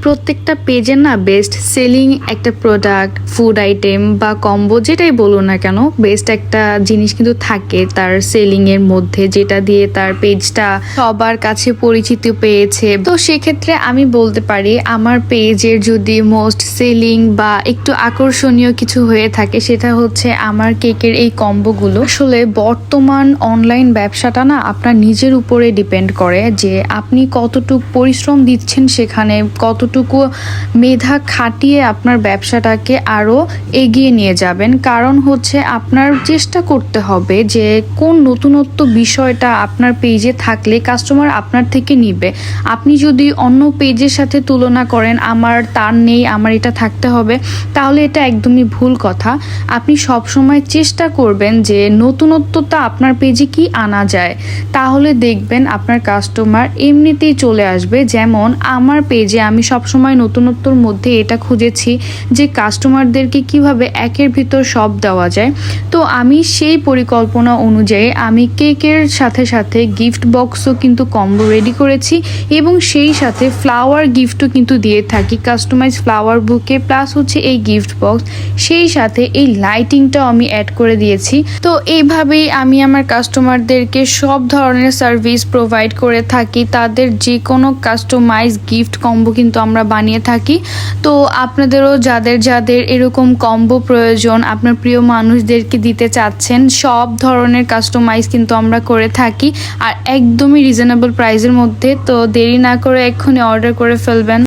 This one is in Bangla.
প্রত্যেকটা পেজের না বেস্ট সেলিং একটা প্রোডাক্ট, ফুড আইটেম বা কম্বো যেটাই বলো না কেন, বেস্ট একটা জিনিস কিন্তু থাকে তার সেলিং এর মধ্যে, যেটা দিয়ে তার পেজটা সবার কাছে পরিচিতি পেয়েছে। তো সেক্ষেত্রে আমি বলতে পারি আমার পেজের যদি মোস্ট সেলিং বা একটু আকর্ষণীয় কিছু হয়ে থাকে সেটা হচ্ছে আমার কেকের এই কম্বোগুলো। আসলে বর্তমান অনলাইন ব্যবসাটা না আপনার নিজের উপরে ডিপেন্ড করে যে আপনি কতটুকু পরিশ্রম দিচ্ছেন, সেখানে কতটুকু মেধা খাটিয়ে আপনার ব্যবসাটাকে আরো এগিয়ে নিয়ে যাবেন। কারণ হচ্ছে আপনার চেষ্টা করতে হবে যে কোন নতুনত্ব বিষয়টা আপনার পেজে থাকলে কাস্টমার আপনার থেকে নিবে। আপনি যদি অন্য পেজের সাথে তুলনা করেন আমার তার নেই, আমার এটা থাকতে হবে, তাহলে এটা একদমই ভুল কথা। আপনি সব সময় চেষ্টা করবেন যে নতুনত্বটা আপনার পেজে কি আনা যায়, তাহলে দেখবেন আপনার কাস্টমার এমনিতেই চলে আসবে। যেমন আমার পেজে আমি সবসময় নতুনত্বর মধ্যে এটা খুঁজেছি যে কাস্টমারদেরকে কিভাবে একের ভিতর সব দেওয়া যায়। তো আমি সেই পরিকল্পনা অনুযায়ী আমি কেকের সাথে সাথে গিফট বক্সও কিন্তু কম্বো রেডি করেছি এবং সেই সাথে ফ্লাওয়ার গিফটও কিন্তু দিয়ে থাকি, কাস্টমাইজ ফ্লাওয়ার বুকে প্লাস হচ্ছে এই গিফট বক্স, সেই সাথে এই লাইটিংটাও আমি অ্যাড করে দিয়েছি। তো এইভাবেই আমি আমার কাস্টমারদেরকে সব ধরনের সার্ভিস প্রোভাইড করে থাকি। তাদের যে কোনো কাস্টমাইজ গিফট কম্বো কিন্তু আমরা বানিয়ে থাকি। তো আপনাদেরও যাদের যাদের এরকম কম্বো প্রয়োজন, আপনার প্রিয় মানুষদেরকে দিতে চাচ্ছেন, সব ধরনের কাস্টমাইজ কিন্তু আমরা করে থাকি আর একদমই রিজনেবল প্রাইসের মধ্যে। তো দেরি না করে এক্ষুনি অর্ডার করে ফেলবেন।